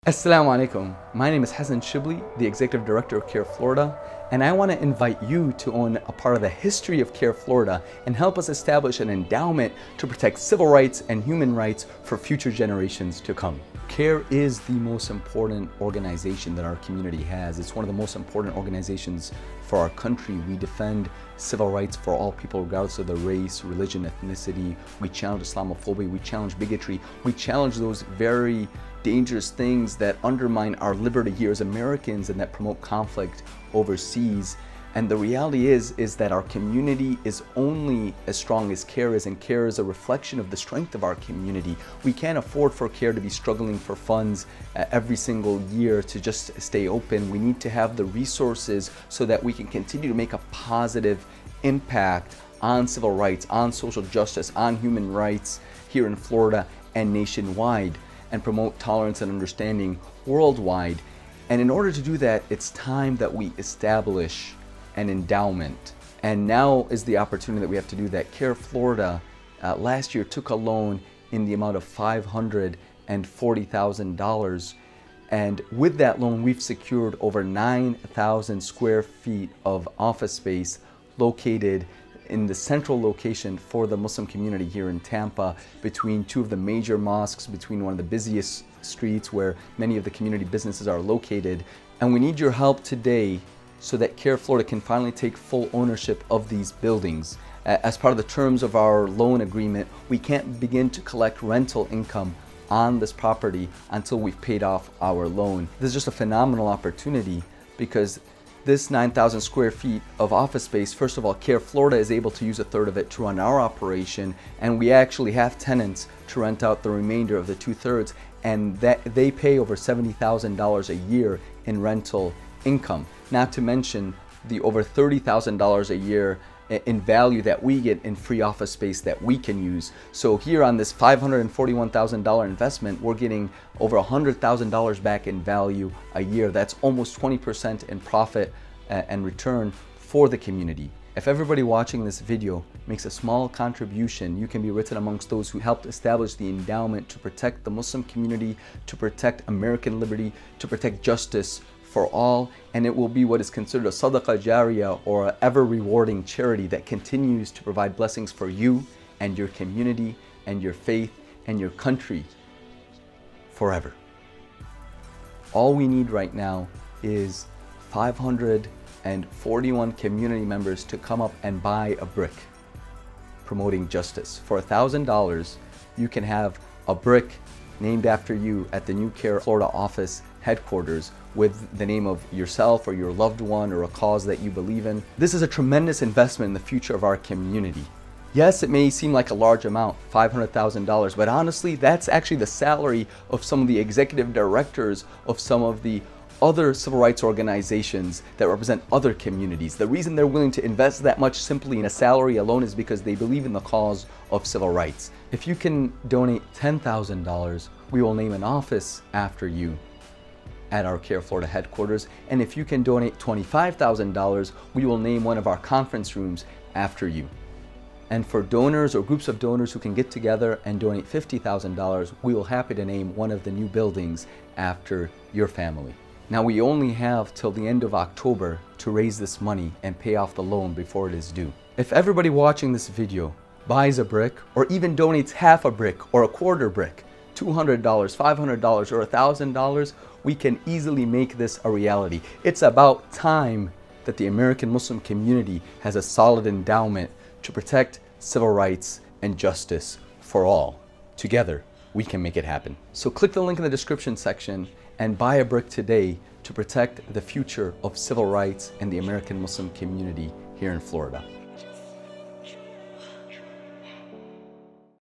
Assalamu alaikum. My name is Hassan Shibli, the Executive Director of CAIR Florida, and I want to invite you to own a part of the history of CAIR Florida and help us establish an endowment to protect civil rights and human rights for future generations to come. CAIR is the most important organization that our community has. It's one of the most important organizations for our country. We defend civil rights for all people regardless of their race, religion, ethnicity. We challenge Islamophobia, we challenge bigotry, we challenge those very dangerous things that undermine our liberty here as Americans and that promote conflict overseas. And the reality is that our community is only as strong as CAIR is, and CAIR is a reflection of the strength of our community. We can't afford for CAIR to be struggling for funds every single year to just stay open. We need to have the resources so that we can continue to make a positive impact on civil rights, on social justice, on human rights here in Florida and nationwide, and promote tolerance and understanding worldwide. And in order to do that, it's time that we establish an endowment. And now is the opportunity that we have to do that. CAIR Florida last year took a loan in the amount of $540,000. And with that loan, we've secured over 9,000 square feet of office space located in the central location for the Muslim community here in Tampa, between two of the major mosques, between one of the busiest streets where many of the community businesses are located. And we need your help today so that CAIR Florida can finally take full ownership of these buildings. As part of the terms of our loan agreement, we can't begin to collect rental income on this property until we've paid off our loan. This is just a phenomenal opportunity because this 9,000 square feet of office space, first of all, CAIR Florida is able to use a third of it to run our operation, and we actually have tenants to rent out the remainder of the 2/3, and that they pay over $70,000 a year in rental income. Not to mention the over $30,000 a year in value that we get in free office space that we can use. So here on this $541,000 investment, we're getting over $100,000 back in value a year. That's almost 20% in profit and return for the community. If everybody watching this video makes a small contribution, you can be written amongst those who helped establish the endowment to protect the Muslim community, to protect American liberty, to protect justice for all, and it will be what is considered a sadaqah jariyah, or an ever rewarding charity that continues to provide blessings for you and your community and your faith and your country forever. All we need right now is 541 community members to come up and buy a brick promoting justice. For $1,000, you can have a brick named after you at the new CAIR Florida office headquarters with the name of yourself or your loved one or a cause that you believe in. This is a tremendous investment in the future of our community. Yes, it may seem like a large amount, $500,000, but honestly, that's actually the salary of some of the executive directors of some of the other civil rights organizations that represent other communities. The reason they're willing to invest that much simply in a salary alone is because they believe in the cause of civil rights. If you can donate $10,000, we will name an office after you at our CAIR Florida headquarters. And if you can donate $25,000, we will name one of our conference rooms after you. And for donors or groups of donors who can get together and donate $50,000, we will happy to name one of the new buildings after your family. Now, we only have till the end of October to raise this money and pay off the loan before it is due. If everybody watching this video buys a brick or even donates half a brick or a quarter brick, $200, $500, or $1,000, we can easily make this a reality. It's about time that the American Muslim community has a solid endowment to protect civil rights and justice for all. Together, we can make it happen. So click the link in the description section and buy a brick today to protect the future of civil rights and the American Muslim community here in Florida.